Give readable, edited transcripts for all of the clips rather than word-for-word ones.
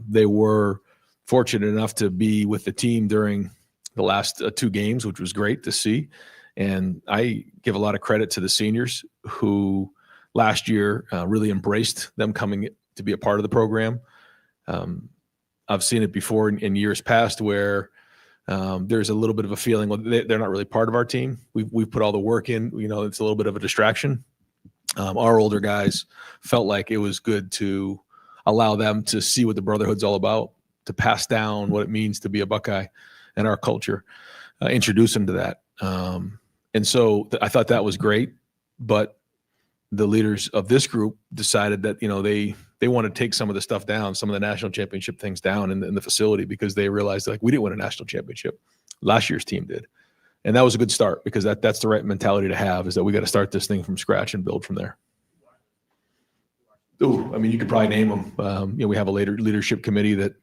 They were fortunate enough to be with the team during the last 2 games, which was great to see. And I give a lot of credit to the seniors who last year really embraced them coming to be a part of the program. I've seen it before in years past where there's a little bit of a feeling, well, they're not really part of our team. We've put all the work in, it's a little bit of a distraction. Our older guys felt like it was good to allow them to see what the brotherhood's all about, to pass down what it means to be a Buckeye and our culture, introduce them to that. And so I thought that was great, but the leaders of this group decided that, they want to take some of the stuff down, some of the national championship things down in the facility, because they realized we didn't win a national championship. Last year's team did. And that was a good start, because that's the right mentality to have, is that we got to start this thing from scratch and build from there. Ooh, you could probably name them. We have a leadership committee that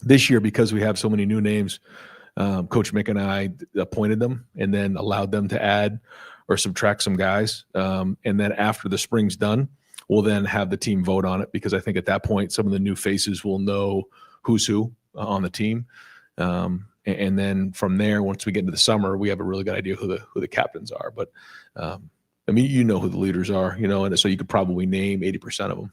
this year, because we have so many new names, Coach Mick and I appointed them and then allowed them to add or subtract some guys. And then after the spring's done, we'll then have the team vote on it, because I think at that point, some of the new faces will know who's who on the team. And then from there, once we get into the summer, we have a really good idea who the captains are. But who the leaders are, and so you could probably name 80% of them.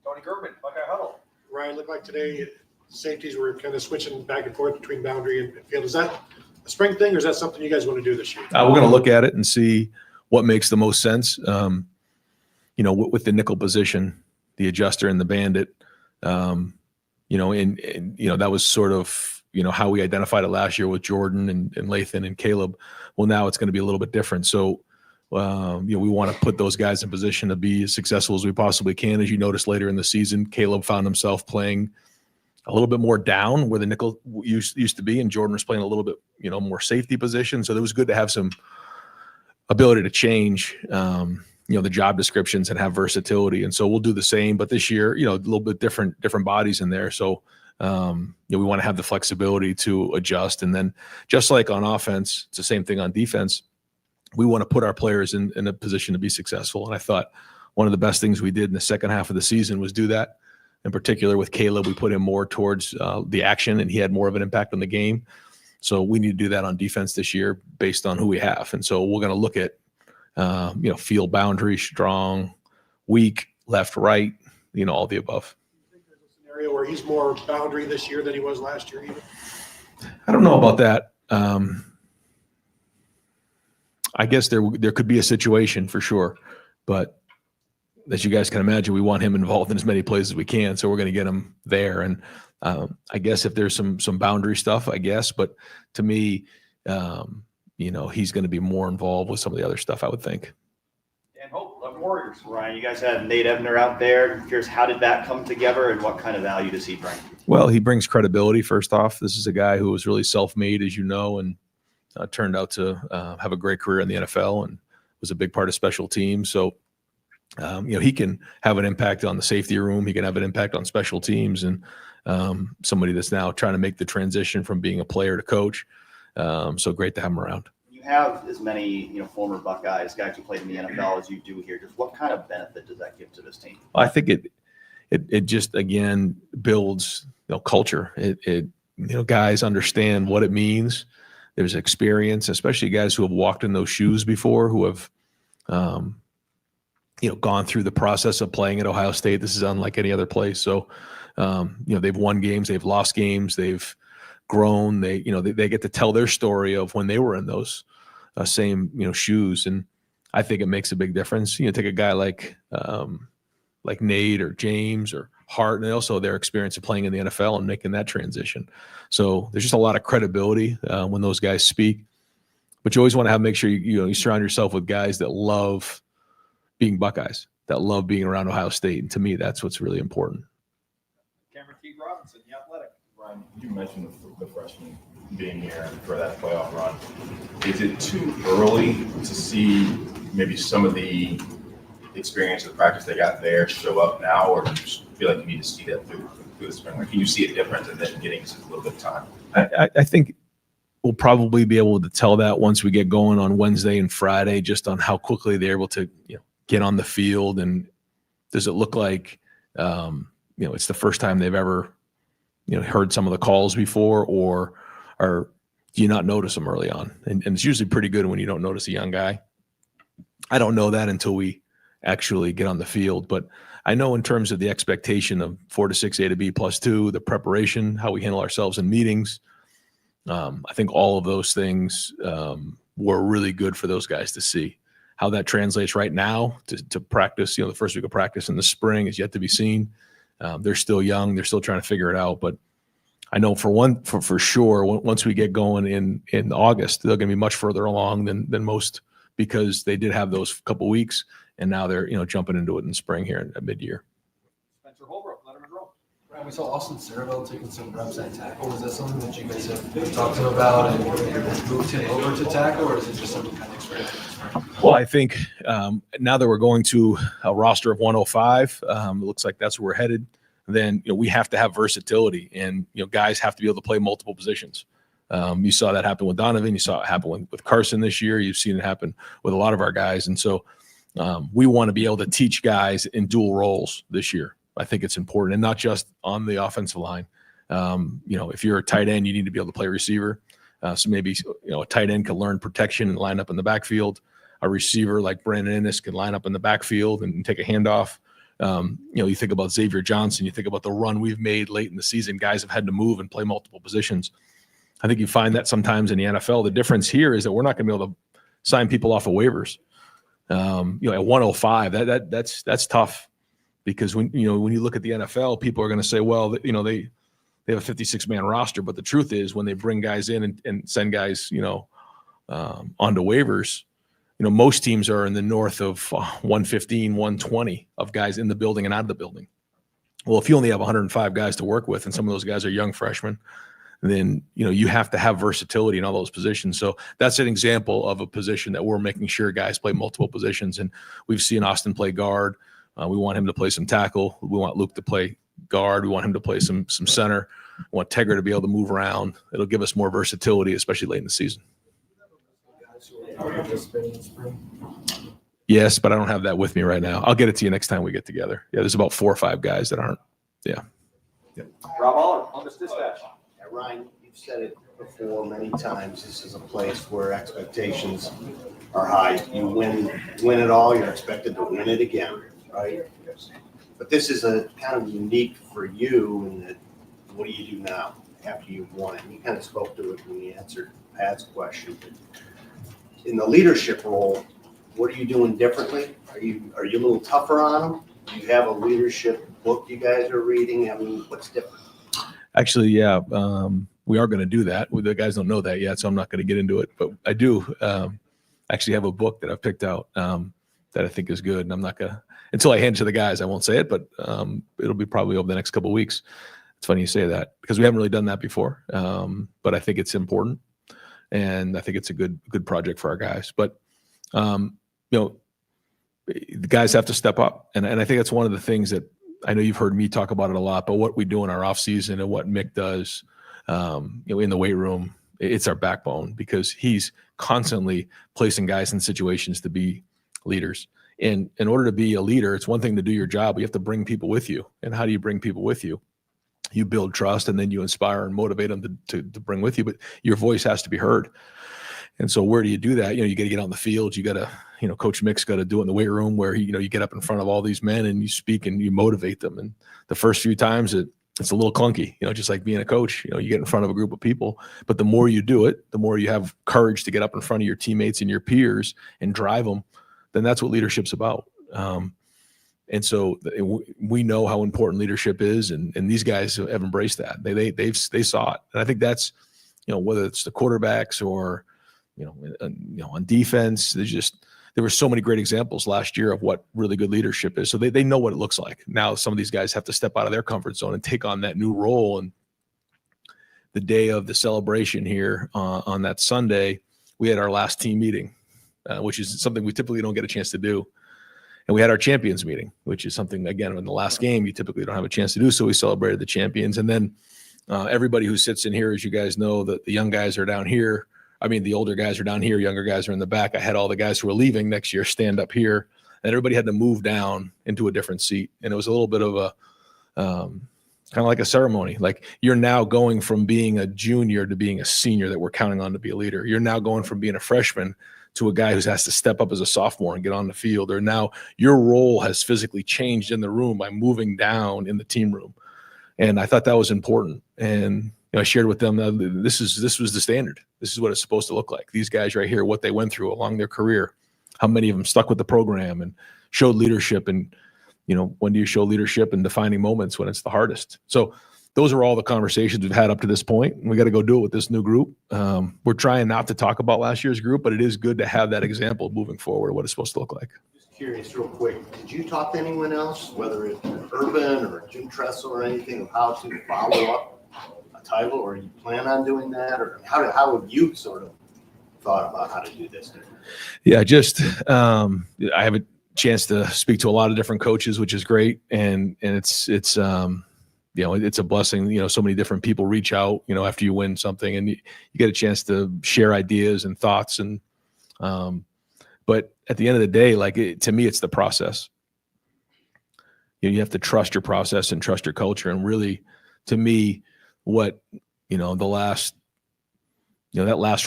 Tony German, Buckeye Huddle. Ryan, looked like today safeties were kind of switching back and forth between boundary and field. Is that a spring thing, or is that something you guys want to do this year? We're going to look at it and see what makes the most sense. With the nickel position, the adjuster and the bandit, that was sort of, how we identified it last year with Jordan and Lathan and Caleb. Well, now it's going to be a little bit different. So, we want to put those guys in position to be as successful as we possibly can. As you noticed later in the season, Caleb found himself playing a little bit more down where the nickel used to be, and Jordan was playing a little bit, more safety position. So it was good to have some ability to change, the job descriptions and have versatility. And so we'll do the same, but this year, a little bit different bodies in there. So, we want to have the flexibility to adjust. And then just like on offense, it's the same thing on defense. We want to put our players in a position to be successful. And I thought one of the best things we did in the second half of the season was do that. In particular with Caleb, we put him more towards the action, and he had more of an impact on the game. So we need to do that on defense this year based on who we have. And so we're going to look at, field boundary, strong, weak, left, right, all the above. Do you think there's a scenario where he's more boundary this year than he was last year even? I don't know about that. I guess there could be a situation for sure, but as you guys can imagine, we want him involved in as many plays as we can. So we're going to get him there. And I guess if there's some boundary stuff, I guess, but to me, he's going to be more involved with some of the other stuff, I would think. Dan Hope, Love Warriors. Ryan, you guys had Nate Ebner out there. I'm curious, how did that come together, and what kind of value does he bring? Well, he brings credibility, first off. This is a guy who was really self-made, as you know, and turned out to have a great career in the NFL and was a big part of special teams. So, he can have an impact on the safety room. He can have an impact on special teams, and somebody that's now trying to make the transition from being a player to coach. So great to have him around. You have as many, former Buckeyes, guys who played in the NFL as you do here. Just what kind of benefit does that give to this team? I think it just, again, builds, culture. It guys understand what it means. There's experience, especially guys who have walked in those shoes before, who have, gone through the process of playing at Ohio State. This is unlike any other place. So, they've won games, they've lost games, they've grown. They get to tell their story of when they were in those same, shoes. And I think it makes a big difference. Take a guy like Nate or James or Hart, and also their experience of playing in the NFL and making that transition. So there's just a lot of credibility when those guys speak. But you always want to make sure you surround yourself with guys that love being Buckeyes, that love being around Ohio State. And to me, that's what's really important. Cameron T. Robinson, The Athletic. Ryan, you mentioned the freshman being here for that playoff run. Is it too early to see maybe some of the experience of the practice they got there show up now, or do you just feel like you need to see that through the spring? Like, can you see it different and then getting a little bit of time? I think we'll probably be able to tell that once we get going on Wednesday and Friday, just on how quickly they're able to get on the field, and does it look like it's the first time they've ever heard some of the calls before, or do you not notice them early on? And it's usually pretty good when you don't notice a young guy. I don't know that until we actually get on the field, but I know in terms of the expectation of 4 to 6, A to B +2, the preparation, how we handle ourselves in meetings. I think all of those things were really good for those guys to see. How that translates right now to practice, the first week of practice in the spring is yet to be seen. They're still young. They're still trying to figure it out. But I know for sure, once we get going in August, they're going to be much further along than most, because they did have those couple weeks, and now they're jumping into it in spring here at mid-year. Spencer Holbrook, let him roll. Right, we saw Austin Cerebell taking some reps at tackle. Is that something that you guys have talked to him about and moved him over to tackle, or is it just something kind of experience? Well, I think now that we're going to a roster of 105, it looks like that's where we're headed. Then we have to have versatility, and guys have to be able to play multiple positions. You saw that happen with Donovan. You saw it happen with Carson this year. You've seen it happen with a lot of our guys, and so we want to be able to teach guys in dual roles this year. I think it's important, and not just on the offensive line. If you're a tight end, you need to be able to play receiver. So maybe a tight end can learn protection and line up in the backfield. A receiver like Brandon Ennis can line up in the backfield and take a handoff. You think about Xavier Johnson. You think about the run we've made late in the season. Guys have had to move and play multiple positions. I think you find that sometimes in the NFL. The difference here is that we're not going to be able to sign people off of waivers. At 105, that's tough, because when you look at the NFL, people are going to say, well, they have a 56-man roster, but the truth is when they bring guys in and send guys, onto waivers, most teams are in the north of 115, 120 of guys in the building and out of the building. Well, if you only have 105 guys to work with, and some of those guys are young freshmen, then you have to have versatility in all those positions. So that's an example of a position that we're making sure guys play multiple positions. And we've seen Austin play guard. We want him to play some tackle. We want Luke to play guard. We want him to play some center. We want Tegra to be able to move around. It'll give us more versatility, especially late in the season. Yes, but I don't have that with me right now. I'll get it to you next time we get together. Yeah, there's about 4 or 5 guys that aren't. Yeah. Rob Aller, on this dispatch. Yeah, Ryan, you've said it before many times. This is a place where expectations are high. You win it all, you're expected to win it again, right? But this is a kind of unique for you in that, what do you do now after you've won it? And you kind of spoke to it when you answered Pat's question. In the leadership role, what are you doing differently? Are you a little tougher on them? Do you have a leadership book you guys are reading? I mean, what's different? Actually, yeah, we are going to do that. The guys don't know that yet, so I'm not going to get into it. But I do actually have a book that I've picked out that I think is good. And I'm not going to, until I hand it to the guys, I won't say it, but it'll be probably over the next couple of weeks. It's funny you say that, because we haven't really done that before. But I think it's important, and I think it's a good project for our guys. But the guys have to step up, and I think that's one of the things that I know you've heard me talk about it a lot. But what we do in our off season and what Mick does, in the weight room, it's our backbone, because he's constantly placing guys in situations to be leaders. And in order to be a leader, it's one thing to do your job, but you have to bring people with you. And how do you bring people with you? You build trust, and then you inspire and motivate them to bring with you, but your voice has to be heard. And so where do you do that? You got to get out in the field. You got to, Coach Mick's got to do it in the weight room, where you get up in front of all these men and you speak and you motivate them. And the first few times it's a little clunky, just like being a coach. You get in front of a group of people, but the more you do it, the more you have courage to get up in front of your teammates and your peers and drive them. Then that's what leadership's about. And so we know how important leadership is, and these guys have embraced that. They saw it, and I think that's whether it's the quarterbacks or on defense. There were so many great examples last year of what really good leadership is. So they know what it looks like. Now some of these guys have to step out of their comfort zone and take on that new role. And the day of the celebration here on that Sunday, we had our last team meeting, which is something we typically don't get a chance to do. And we had our champions meeting, which is something, again, in the last game, you typically don't have a chance to do. So we celebrated the champions. And then everybody who sits in here, as you guys know, the young guys are down here. I mean, the older guys are down here, younger guys are in the back. I had all the guys who are leaving next year stand up here, and everybody had to move down into a different seat. And it was a little bit of kind of like a ceremony. Like you're now going from being a junior to being a senior that we're counting on to be a leader. You're now going from being a freshman to a guy who has to step up as a sophomore and get on the field. Or now your role has physically changed in the room by moving down in the team room. And I thought that was important. And I shared with them this was the standard. This is what it's supposed to look like. These guys right here, what they went through along their career, how many of them stuck with the program and showed leadership. And when do you show leadership in defining moments when it's the hardest? So those are all the conversations we've had up to this point. And we got to go do it with this new group. We're trying not to talk about last year's group, but it is good to have that example moving forward, what it's supposed to look like. Just curious real quick, did you talk to anyone else, whether it's Urban or Jim Tressel or anything, of how to follow up a title, or you plan on doing that? Or how have you sort of thought about how to do this? Yeah, just I have a chance to speak to a lot of different coaches, which is great. And it's it's a blessing. So many different people reach out, after you win something, and you get a chance to share ideas and thoughts. And, but at the end of the day, to me, it's the process. You have to trust your process and trust your culture. And really, to me, what, that last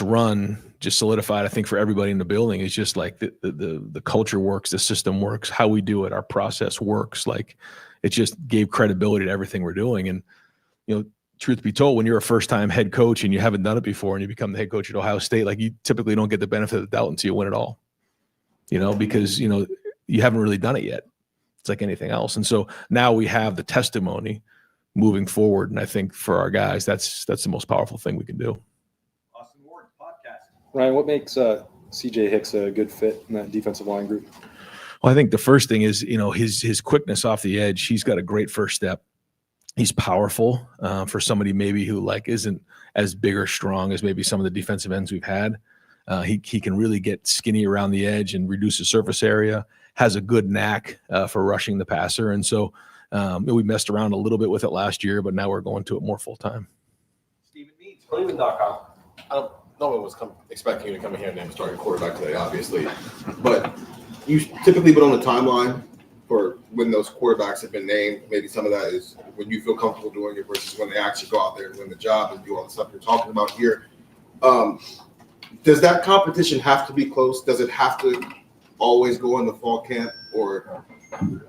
run just solidified, I think, for everybody in the building, is just like the culture works, the system works, how we do it, our process works. Like it just gave credibility to everything we're doing. And, truth be told, when you're a first-time head coach and you haven't done it before and you become the head coach at Ohio State, you typically don't get the benefit of the doubt until you win it all, because, you haven't really done it yet. It's like anything else. And so now we have the testimony moving forward. And I think for our guys, that's the most powerful thing we can do. Austin Ward, podcast. Ryan, what makes CJ Hicks a good fit in that defensive line group? Well, I think the first thing is, his quickness off the edge. He's got a great first step. He's powerful for somebody maybe who isn't as big or strong as maybe some of the defensive ends we've had. He can really get skinny around the edge and reduce the surface area, has a good knack for rushing the passer. And so we messed around a little bit with it last year, but now we're going to it more full time. Stephen Means, Cleveland.com. No one was expecting you to come in here and name a starting quarterback today, obviously. But you typically been on the timeline for when those quarterbacks have been named. Maybe some of that is when you feel comfortable doing it versus when they actually go out there and win the job and do all the stuff you're talking about here. Does that competition have to be close? Does it have to always go in the fall camp? Or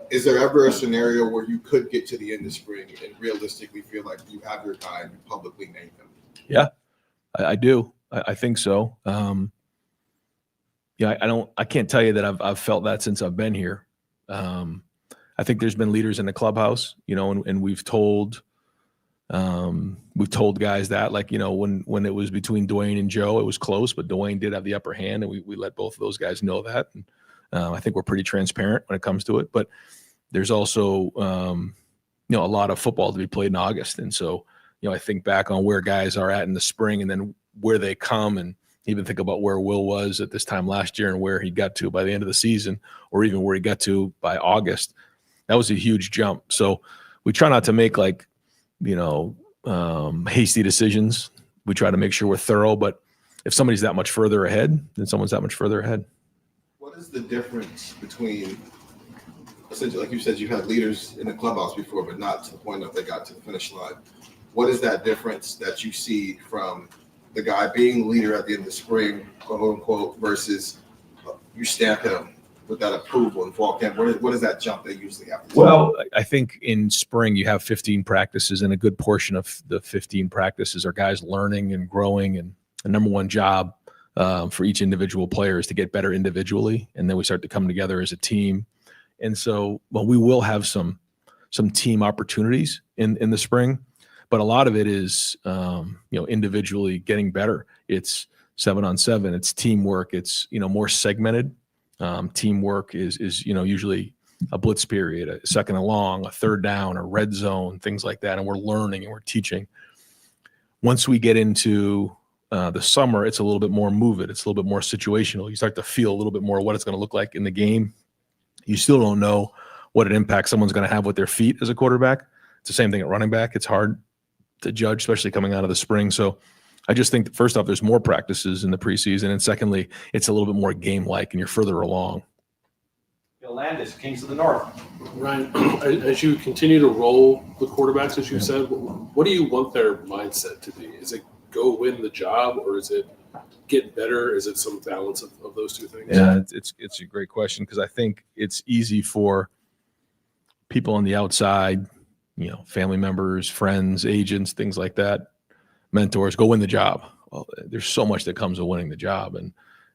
is there ever a scenario where you could get to the end of spring and realistically feel like you have your guy and you publicly name him? Yeah, I do. I think so. I can't tell you that I've felt that since I've been here. I think there's been leaders in the clubhouse, and we've told guys that, when it was between Dwayne and Joe, it was close, but Dwayne did have the upper hand, and we let both of those guys know that. And I think we're pretty transparent when it comes to it, but there's also, a lot of football to be played in August. And so, I think back on where guys are at in the spring and then where they come, and even think about where Will was at this time last year and where he got to by the end of the season, or even where he got to by August. That was a huge jump. So we try not to make hasty decisions. We try to make sure we're thorough, but if somebody's that much further ahead, then someone's that much further ahead. What is the difference between, essentially, like you said, you've had leaders in the clubhouse before, but not to the point that they got to the finish line. What is that difference that you see from the guy being the leader at the end of the spring, quote unquote, versus you stamp him with that approval in fall camp? What is that jump they usually have to do? Well, I think in spring you have 15 practices, and a good portion of the 15 practices are guys learning and growing. And the number one job for each individual player is to get better individually, and then we start to come together as a team. And so, we will have some team opportunities in the spring, but a lot of it is individually getting better. It's 7-on-7. It's teamwork. It's more segmented. Teamwork is usually a blitz period, a second and long, a third down, a red zone, things like that. And we're learning and we're teaching. Once we get into the summer, it's a little bit more move it. It's a little bit more situational. You start to feel a little bit more what it's going to look like in the game. You still don't know what an impact someone's going to have with their feet as a quarterback. It's the same thing at running back. It's hard to judge, especially coming out of the spring. So I just think that first off, there's more practices in the preseason. And secondly, it's a little bit more game-like and you're further along. Feel Landis, Kings of the North. Ryan, as you continue to roll the quarterbacks, as you said, what do you want their mindset to be? Is it go win the job, or is it get better? Is it some balance of those two things? Yeah, it's a great question, because I think it's easy for people on the outside, family members, friends, agents, things like that, mentors, go win the job. Well, there's so much that comes with winning the job. And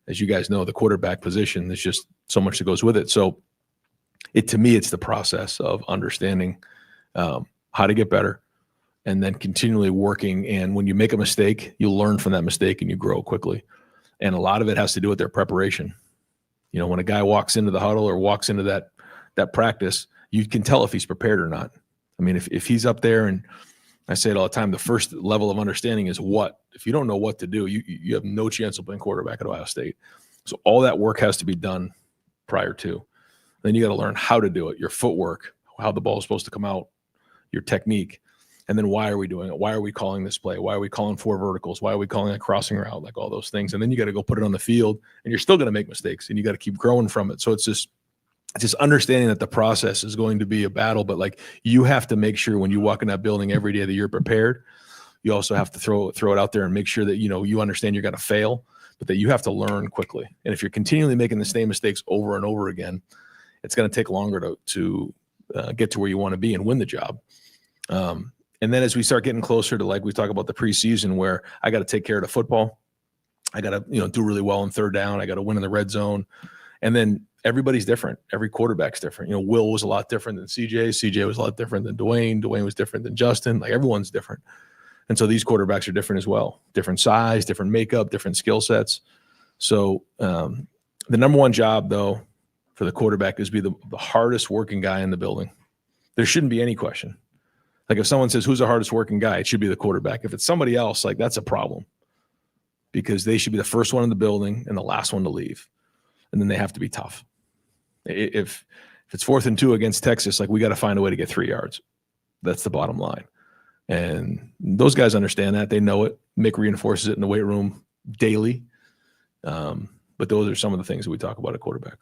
as you guys know, the quarterback position, there's just so much that goes with it. So to me, it's the process of understanding how to get better and then continually working. And when you make a mistake, you learn from that mistake and you grow quickly. And a lot of it has to do with their preparation. When a guy walks into the huddle or walks into that practice, you can tell if he's prepared or not. I mean, if he's up there, and I say it all the time, the first level of understanding is what. If you don't know what to do, you have no chance of playing quarterback at Ohio State. So all that work has to be done prior to. Then you got to learn how to do it, your footwork, how the ball is supposed to come out, your technique. And then why are we doing it? Why are we calling this play? Why are we calling 4 verticals? Why are we calling a crossing route? Like all those things. And then you got to go put it on the field, and you're still going to make mistakes, and you got to keep growing from it. So it's just understanding that the process is going to be a battle, but like you have to make sure when you walk in that building every day that you're prepared. You also have to throw it out there and make sure that, you understand you're going to fail, but that you have to learn quickly. And if you're continually making the same mistakes over and over again, it's going to take longer to get to where you want to be and win the job. And then as we start getting closer to, like we talk about the preseason, where I got to take care of the football, I got to, do really well on third down. I got to win in the red zone. And then everybody's different. Every quarterback's different. Will was a lot different than CJ. CJ was a lot different than Dwayne. Dwayne was different than Justin. Like everyone's different. And so these quarterbacks are different as well. Different size, different makeup, different skill sets. So the number one job, though, for the quarterback is be the hardest working guy in the building. There shouldn't be any question. Like if someone says, who's the hardest working guy? It should be the quarterback. If it's somebody else, like that's a problem, because they should be the first one in the building and the last one to leave. And then they have to be tough. If it's 4th and 2 against Texas, like we got to find a way to get 3 yards. That's the bottom line. And those guys understand that. They know it. Mick reinforces it in the weight room daily. But those are some of the things that we talk about at quarterback.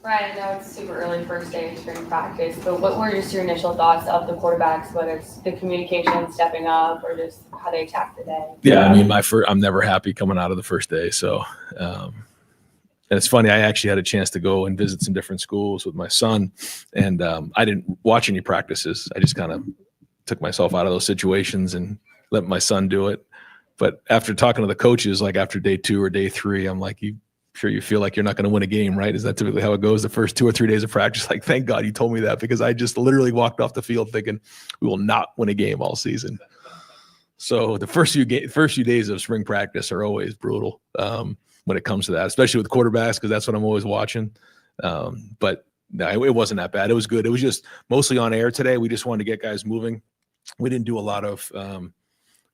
Right, I know it's super early first day of spring practice, but what were just your initial thoughts of the quarterbacks, whether it's the communication stepping up or just how they attack the day? Yeah, I mean, I'm never happy coming out of the first day. So, and it's funny, I actually had a chance to go and visit some different schools with my son, and I didn't watch any practices. I just kind of took myself out of those situations and let my son do it. But after talking to the coaches, like after day 2 or day 3, I'm like, you feel like you're not going to win a game, right? Is that typically how it goes? The first 2 or 3 days of practice, like, thank God you told me that, because I just literally walked off the field thinking we will not win a game all season. So the first few days of spring practice are always brutal when it comes to that, especially with quarterbacks, because that's what I'm always watching. But no, it wasn't that bad. It was good. It was just mostly on air today. We just wanted to get guys moving. We didn't do a lot of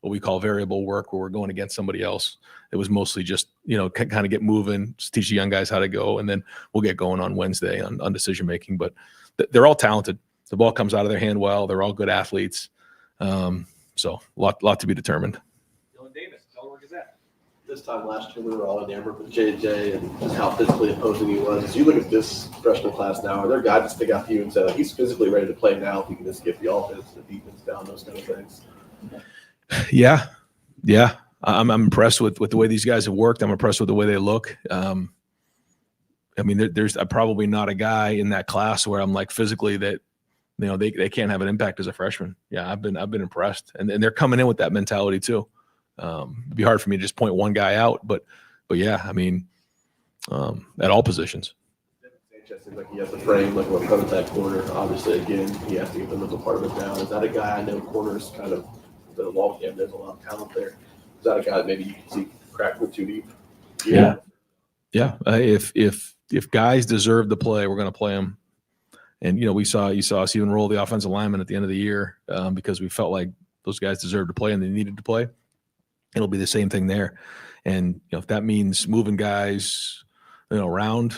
what we call variable work, where we're going against somebody else. It was mostly just, kind of get moving, just teach the young guys how to go, and then we'll get going on Wednesday on decision making. But they're all talented. The ball comes out of their hand well. They're all good athletes. So a lot to be determined. Dylan Davis, Delaware Gazette. This time last year, we were all enamored with JJ and just how physically opposing he was. As you look at this freshman class now, are there guys that stick out to you and say, like, he's physically ready to play now if he can just get the offense, the defense down, those kind of things? Yeah. I'm impressed with the way these guys have worked. I'm impressed with the way they look. I mean, there's probably not a guy in that class where I'm like physically that, they can't have an impact as a freshman. Yeah, I've been impressed, and they're coming in with that mentality too. It'd be hard for me to just point one guy out, but yeah, I mean, at all positions. It seems like he has the frame, like when it comes to that corner. Obviously, again, he has to get the mental part of it down. Is that a guy? I know corners kind of the long game. There's a lot of talent there. Is that a guy that maybe you can see crack with too deep? Yeah. If guys deserve to play, we're going to play them. And you saw us even roll the offensive lineman at the end of the year because we felt like those guys deserved to play and they needed to play. It'll be the same thing there. And if that means moving guys, around,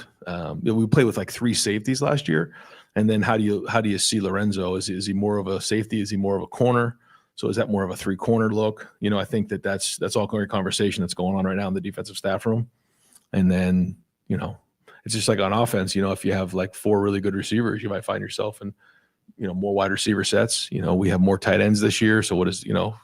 we played with like 3 safeties last year. And then how do you see Lorenzo? Is he more of a safety? Is he more of a corner? So is that more of a 3-corner look? I think that's all great conversation that's going on right now in the defensive staff room. And then, it's just like on offense, if you have like 4 really good receivers, you might find yourself in, more wide receiver sets. We have more tight ends this year. So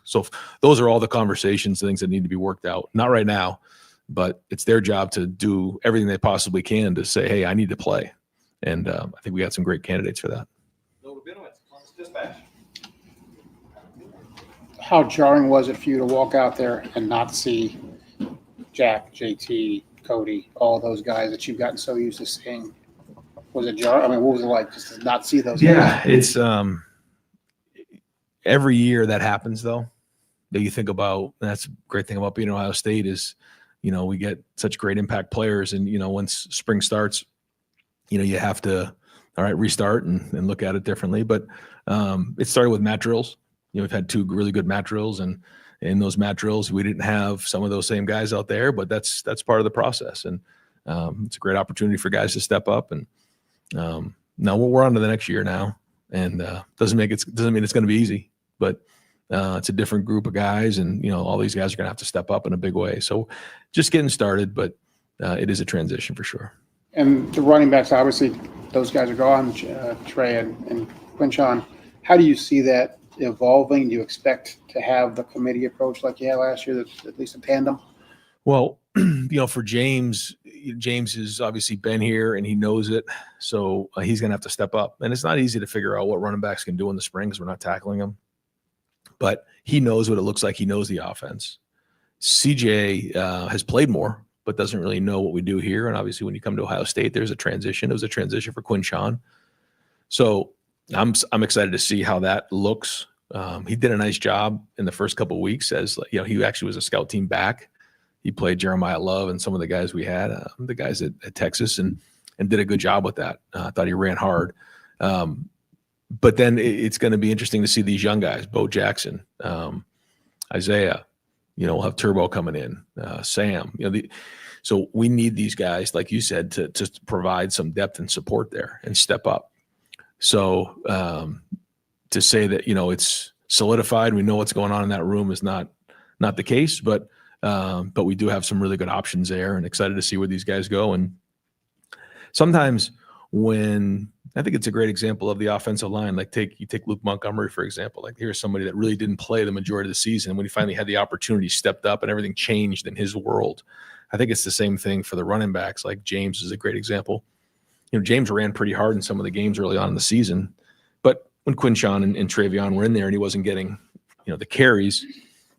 so those are all the conversations, things that need to be worked out. Not right now, but it's their job to do everything they possibly can to say, hey, I need to play. And I think we got some great candidates for that. Dispatch. How jarring was it for you to walk out there and not see Jack, JT, Cody, all those guys that you've gotten so used to seeing? Was it jarring? I mean, what was it like just to not see those guys? Yeah, it's every year that happens, though, that you think about. That's a great thing about being at Ohio State is, we get such great impact players. And, once spring starts, you have to, all right, restart and look at it differently. But it started with mat drills. We've had 2 really good mat drills, and in those mat drills, we didn't have some of those same guys out there, but that's part of the process. And it's a great opportunity for guys to step up. And now we're on to the next year now, and doesn't mean it's going to be easy, but it's a different group of guys, and all these guys are going to have to step up in a big way. So just getting started, but it is a transition for sure. And the running backs, obviously, those guys are gone, Trey and Quinshon. How do you see that evolving? Do you expect to have the committee approach like you had last year, that's at least a tandem? Well, for James has obviously been here and he knows it. So he's going to have to step up. And it's not easy to figure out what running backs can do in the spring because we're not tackling them. But he knows what it looks like. He knows the offense. CJ has played more, but doesn't really know what we do here. And obviously when you come to Ohio State, there's a transition. It was a transition for Quinshon. So I'm excited to see how that looks. He did a nice job in the first couple of weeks as, he actually was a scout team back. He played Jeremiah Love and some of the guys we had, the guys at Texas, and did a good job with that. I thought he ran hard. But then it's going to be interesting to see these young guys, Bo Jackson, Isaiah, we'll have Turbo coming in, Sam, so we need these guys, like you said, to provide some depth and support there and step up. So to say that, it's solidified, we know what's going on in that room is not the case, but we do have some really good options there, and excited to see where these guys go. And sometimes when I think it's a great example of the offensive line, like you take Luke Montgomery, for example, like here's somebody that really didn't play the majority of the season. When he finally had the opportunity, stepped up and everything changed in his world. I think it's the same thing for the running backs. Like James is a great example. James ran pretty hard in some of the games early on in the season, but when Quinshon and Travion were in there and he wasn't getting, the carries,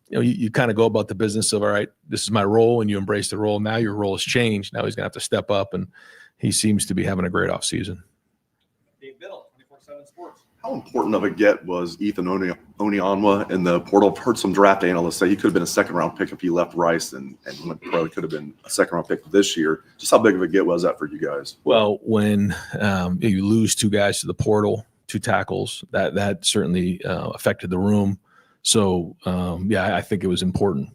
you kind of go about the business of, all right, this is my role, and you embrace the role. Now your role has changed. Now he's going to have to step up, and he seems to be having a great offseason. Dave Biddle, 24/7 Sports. How important of a get was Ethan Onyeonwa in the portal? I've heard some draft analysts say he could have been a second-round pick if he left Rice and went pro. He could have been a second-round pick this year. Just how big of a get was that for you guys? Well, when you lose 2 guys to the portal, 2 tackles, that certainly affected the room. So, I think it was important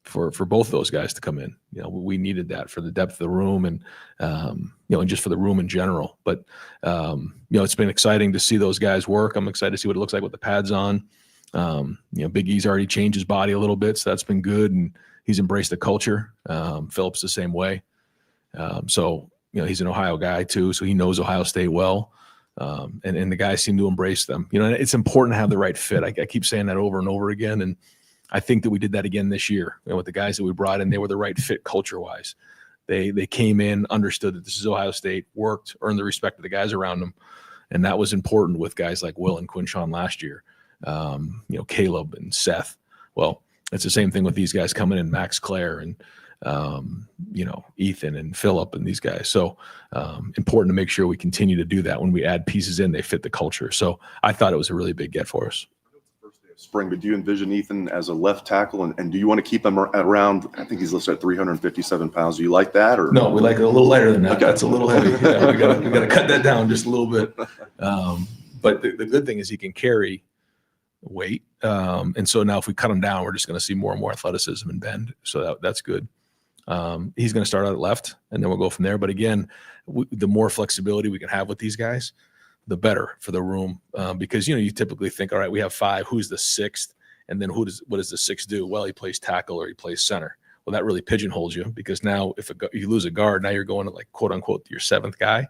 for both of those guys to come in. We needed that for the depth of the room and, and just for the room in general. But, it's been exciting to see those guys work. I'm excited to see what it looks like with the pads on. Big E's already changed his body a little bit, so that's been good. And he's embraced the culture. Phillips the same way. He's an Ohio guy too, so he knows Ohio State well. And the guys seem to embrace them. It's important to have the right fit. I keep saying that over and over again. And I think that we did that again this year. With the guys that we brought in, they were the right fit culture-wise. They came in, understood that this is Ohio State, worked, earned the respect of the guys around them. And that was important with guys like Will and Quinshon last year, Caleb and Seth. Well, it's the same thing with these guys coming in, Max Clare and, Ethan and Phillip and these guys. So important to make sure we continue to do that. When we add pieces in, they fit the culture. So I thought it was a really big get for us. First day of spring, but do you envision Ethan as a left tackle, and do you want to keep him around? I think he's listed at 357 pounds. Do you like that, or no? We like it a little lighter than that. Okay. That's a little heavy. Yeah, we got to cut that down just a little bit. But the good thing is he can carry weight, and so now if we cut him down, we're just going to see more and more athleticism and bend. So that's good. He's going to start out at left, and then we'll go from there. But again, the more flexibility we can have with these guys, the better for the room. Because, you typically think, all right, we have 5, who's the 6th? And then what does the 6th do? Well, he plays tackle or he plays center. Well, that really pigeonholes you, because now if you lose a guard, now you're going to, like, quote unquote, your 7th guy.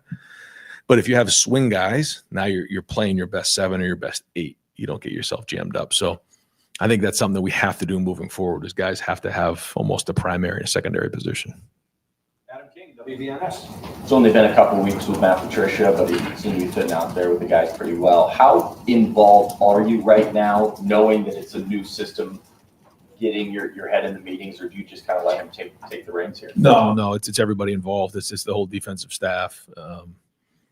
But if you have swing guys, now you're playing your best 7 or your best 8. You don't get yourself jammed up. So I think that's something that we have to do moving forward, is guys have to have almost a primary and a secondary position. Adam King, WVNS. It's only been a couple of weeks with Matt Patricia, but he's seen you fitting out there with the guys pretty well. How involved are you right now, knowing that it's a new system, getting your head in the meetings, or do you just kind of let him take the reins here? No, it's everybody involved. It's the whole defensive staff.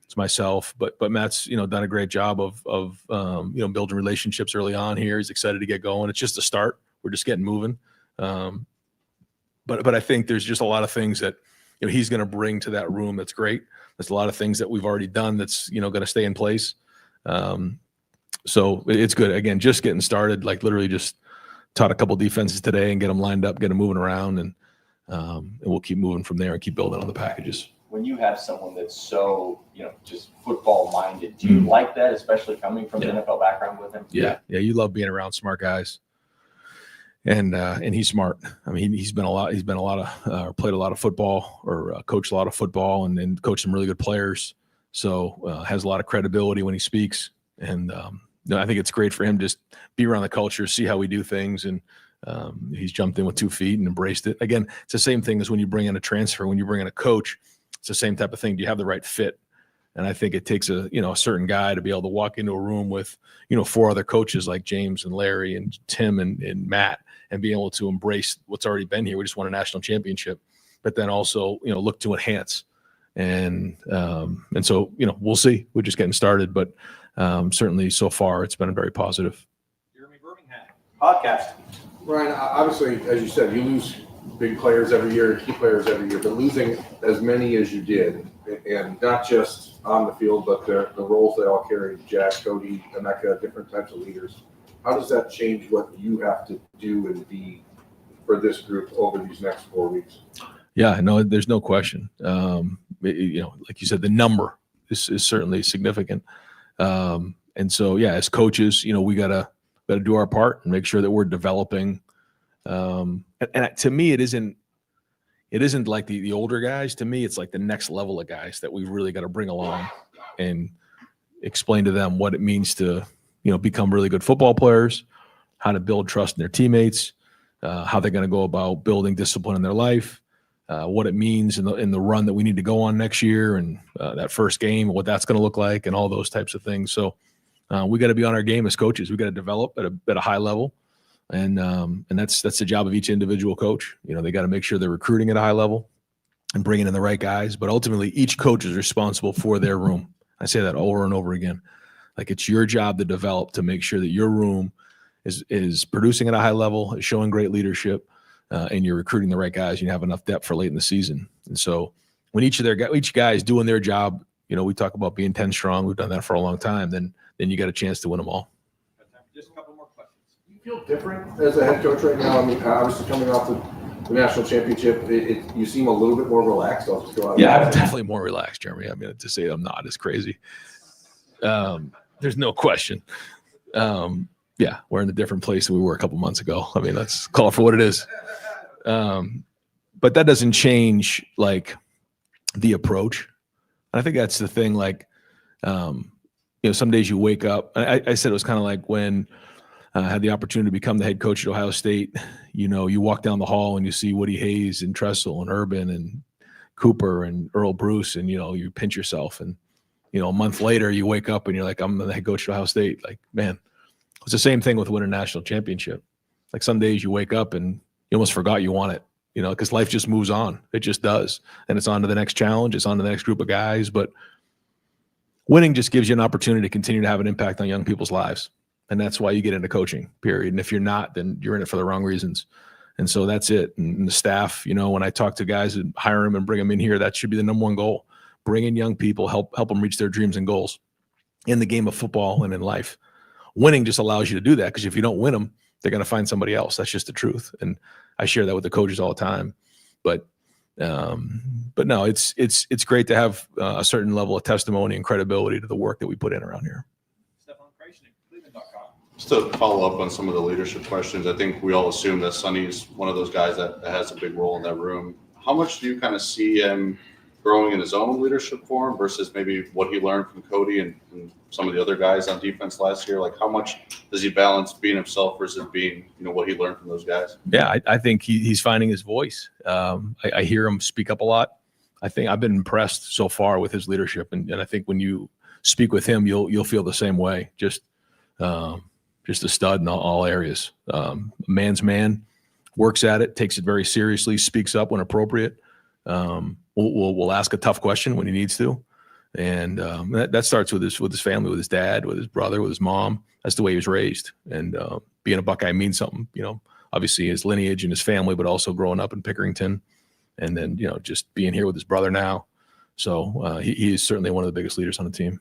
It's myself, but Matt's, done a great job of building relationships early on here. He's excited to get going. It's just a start. We're just getting moving. But I think there's just a lot of things that, he's going to bring to that room. That's great. There's a lot of things that we've already done that's, going to stay in place. So it's good. Again, just getting started, like literally just taught a couple defenses today and get them lined up, get them moving around, and we'll keep moving from there and keep building on the packages. When you have someone that's so, just football minded, do you like that, especially coming from the NFL background with him? Yeah. You love being around smart guys, and he's smart. I mean, he's played a lot of football, or coached a lot of football, and then coached some really good players. So has a lot of credibility when he speaks, and I think it's great for him to just be around the culture, see how we do things, and he's jumped in with 2 feet and embraced it. Again, it's the same thing as when you bring in a transfer, when you bring in a coach. It's the same type of thing. Do you have the right fit? And I think it takes a certain guy to be able to walk into a room with, 4 other coaches like James and Larry and Tim and Matt, and be able to embrace what's already been here. We just won a national championship, but then also, look to enhance. And so, we'll see. We're just getting started, but certainly so far it's been very positive. Jeremy Birmingham, podcast. Ryan, obviously, as you said, you lose big players every year, key players every year, but losing as many as you did, and not just on the field, but the roles they all carry, Jack, Cody, Emeka, different types of leaders. How does that change what you have to do and be for this group over these next 4 weeks? Yeah, no, there's no question. Like you said, the number is certainly significant. And so, as coaches, we gotta do our part and make sure that we're developing. And to me, it isn't like the older guys. To me, it's like the next level of guys that we really got to bring along and explain to them what it means to, become really good football players, how to build trust in their teammates, how they're going to go about building discipline in their life, what it means in the run that we need to go on next year, and that first game, what that's going to look like, and all those types of things. So we got to be on our game as coaches. We got to develop at a high level. And that's the job of each individual coach. They got to make sure they're recruiting at a high level and bringing in the right guys. But ultimately, each coach is responsible for their room. I say that over and over again. Like, it's your job to develop, to make sure that your room is producing at a high level, is showing great leadership, and you're recruiting the right guys. You have enough depth for late in the season. And so when each guy is doing their job, we talk about being 10 strong. We've done that for a long time. Then you got a chance to win them all. Just a couple more questions. Do you feel different as a head coach right now? I mean, obviously coming off the national championship, you seem a little bit more relaxed. I'm definitely more relaxed, Jeremy. I mean, to say I'm not is crazy. There's no question. We're in a different place than we were a couple months ago. I mean, let's call it for what it is. But that doesn't change, like, the approach. And I think that's the thing. Like, some days you wake up. I said it was kind of like when I had the opportunity to become the head coach at Ohio State. You walk down the hall and you see Woody Hayes and Tressel and Urban and Cooper and Earl Bruce, and you pinch yourself. And a month later you wake up and you're like, I'm the head coach at Ohio State. Like, man, it's the same thing with winning a national championship. Like, some days you wake up and you almost forgot you won it. Because life just moves on. It just does. And it's on to the next challenge. It's on to the next group of guys. But winning just gives you an opportunity to continue to have an impact on young people's lives. And that's why you get into coaching, period. And if you're not, then you're in it for the wrong reasons. And so that's it. And the staff, when I talk to guys and hire them and bring them in here, that should be the number one goal. Bring in young people, help them reach their dreams and goals in the game of football and in life. Winning just allows you to do that, because if you don't win them, they're going to find somebody else. That's just the truth. And I share that with the coaches all the time. But no, it's great to have a certain level of testimony and credibility to the work that we put in around here. Just to follow up on some of the leadership questions, I think we all assume that Sonny's one of those guys that has a big role in that room. How much do you kind of see him growing in his own leadership form versus maybe what he learned from Cody and some of the other guys on defense last year? Like, how much does he balance being himself versus being, what he learned from those guys? Yeah, I think he's finding his voice. I hear him speak up a lot. I think I've been impressed so far with his leadership, and I think when you speak with him, you'll feel the same way. Just a stud in all areas. Man's man, works at it, takes it very seriously, speaks up when appropriate. We'll ask a tough question when he needs to, and that starts with his family, with his dad, with his brother, with his mom. That's the way he was raised, and being a Buckeye means something. Obviously his lineage and his family, but also growing up in Pickerington, and then just being here with his brother now. So he is certainly one of the biggest leaders on the team.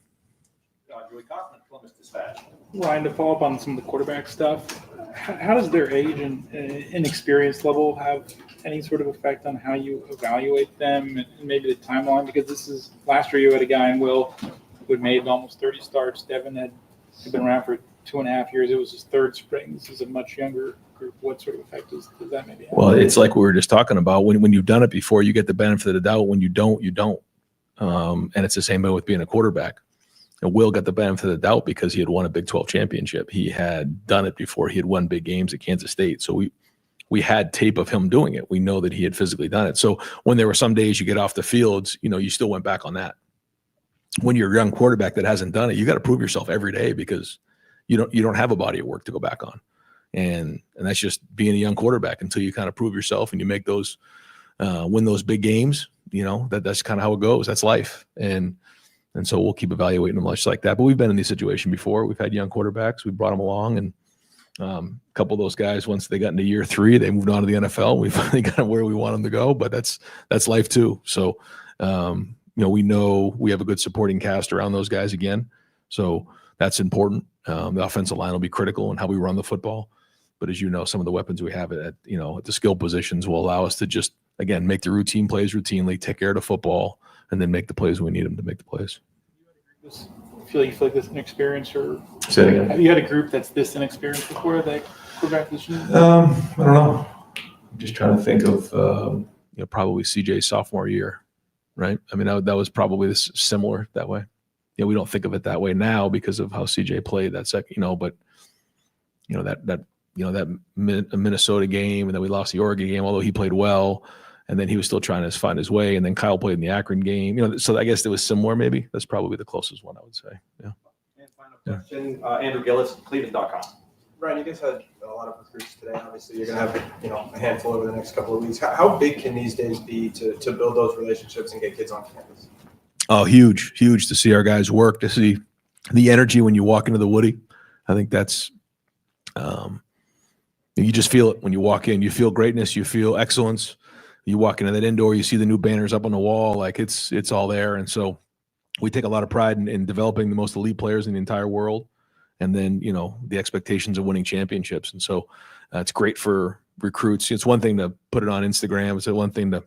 Ryan, to follow up on some of the quarterback stuff, how does their age and inexperience level have any sort of effect on how you evaluate them and maybe the timeline? Because this is last year you had a guy in Will who had made almost 30 starts. Devin had been around for 2.5 years. It was his third spring. This is a much younger group. What sort of effect does that maybe have? Well, it's like we were just talking about. When you've done it before, you get the benefit of the doubt. When you don't, you don't. And it's the same way with being a quarterback. And Will got the benefit of the doubt because he had won a Big 12 championship. He had done it before. He had won big games at Kansas State. So we had tape of him doing it. We know that he had physically done it. So when there were some days you get off the fields, you still went back on that. When you're a young quarterback that hasn't done it, you got to prove yourself every day because you don't have a body of work to go back on. And that's just being a young quarterback until you kind of prove yourself and you make those win those big games. That's kind of how it goes. That's life. And so we'll keep evaluating them much like that. But we've been in this situation before. We've had young quarterbacks. We brought them along, and a couple of those guys, once they got into year 3, they moved on to the NFL. We finally got them where we want them to go. But that's life too. So we know we have a good supporting cast around those guys again. So that's important. The offensive line will be critical in how we run the football. But as you know, some of the weapons we have at the skill positions will allow us to just, again, make the routine plays routinely, take care of the football, and then make the plays when we need them to make the plays. You feel like this inexperienced, or Say it again. have you had a group that's this inexperienced before that quarterback position? I don't know. I'm just trying to think of probably CJ's sophomore year, right? I mean that was probably similar that way. We don't think of it that way now because of how CJ played that second, but that Minnesota game, and then we lost the Oregon game, although he played well. And then he was still trying to find his way. And then Kyle played in the Akron game. So I guess it was similar maybe. That's probably the closest one I would say. Yeah. And final question, Andrew Gillis, Cleveland.com. Ryan, you guys had a lot of recruits today. Obviously, you're going to have a handful over the next couple of weeks. How big can these days be to build those relationships and get kids on campus? Oh, huge to see our guys work, to see the energy when you walk into the Woody. I think that's you just feel it when you walk in. You feel greatness. You feel excellence. You walk into that indoor, you see the new banners up on the wall, like it's all there. And so we take a lot of pride in developing the most elite players in the entire world. And then, the expectations of winning championships. And so it's great for recruits. It's one thing to put it on Instagram. It's one thing to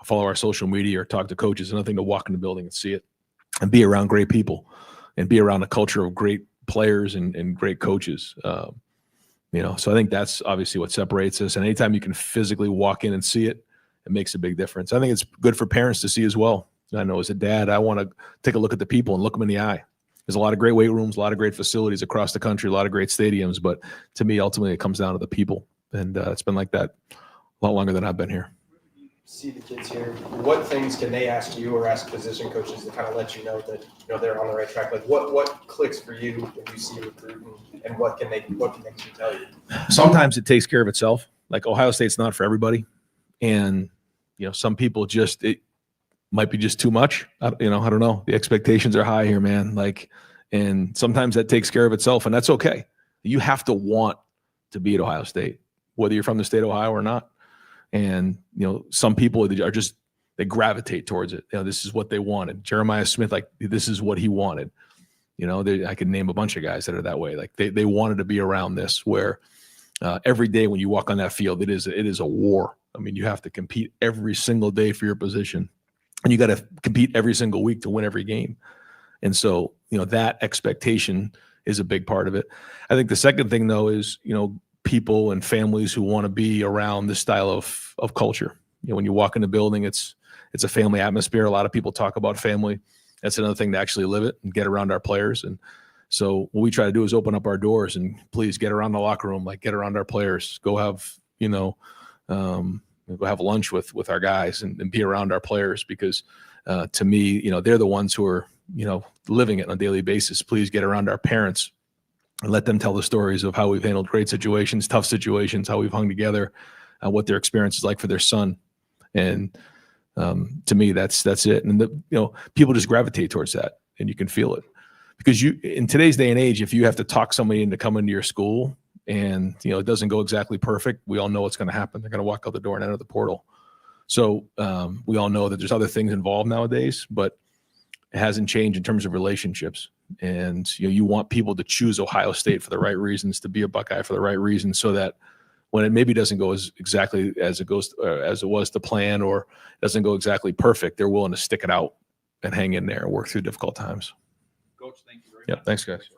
follow our social media or talk to coaches. It's another thing to walk in the building and see it and be around great people and be around a culture of great players and great coaches. So I think that's obviously what separates us. And anytime you can physically walk in and see it, it makes a big difference. I think it's good for parents to see as well. I know as a dad, I want to take a look at the people and look them in the eye. There's a lot of great weight rooms, a lot of great facilities across the country, a lot of great stadiums. But to me, ultimately, it comes down to the people. And it's been like that a lot longer than I've been here. See the kids here. What things can they ask you or ask position coaches to kind of let you know that they're on the right track? Like what clicks for you when you see a recruit, and what can they tell you? Sometimes it takes care of itself. Like Ohio State's not for everybody. And some people it might be just too much. I don't know. The expectations are high here, man. And sometimes that takes care of itself, and that's okay. You have to want to be at Ohio State, whether you're from the state of Ohio or not. And, some people are just, they gravitate towards it. This is what they wanted. Jeremiah Smith, this is what he wanted. I could name a bunch of guys that are that way. They wanted to be around this, where every day when you walk on that field, it is a war. I mean, you have to compete every single day for your position, and you got to compete every single week to win every game. And so, that expectation is a big part of it. I think the second thing though is, people and families who want to be around this style of culture. When you walk in the building, it's a family atmosphere. A lot of people talk about family. That's another thing to actually live it and get around our players. And so what we try to do is open up our doors and please get around the locker room, like get around our players, go have, go have lunch with our guys and be around our players because to me, they're the ones who are, living it on a daily basis. Please get around our parents and let them tell the stories of how we've handled great situations, tough situations, how we've hung together, what their experience is like for their son. And to me, that's it. And people just gravitate towards that, and you can feel it because in today's day and age, if you have to talk somebody into coming to your school and it doesn't go exactly perfect, we all know what's going to happen. They're going to walk out the door and enter the portal. So we all know that there's other things involved nowadays, but it hasn't changed in terms of relationships. And you want people to choose Ohio State for the right reasons, to be a Buckeye for the right reasons, so that when it maybe doesn't go exactly as it was to plan, or doesn't go exactly perfect, they're willing to stick it out and hang in there and work through difficult times. Coach, thank you very much. Thanks, guys.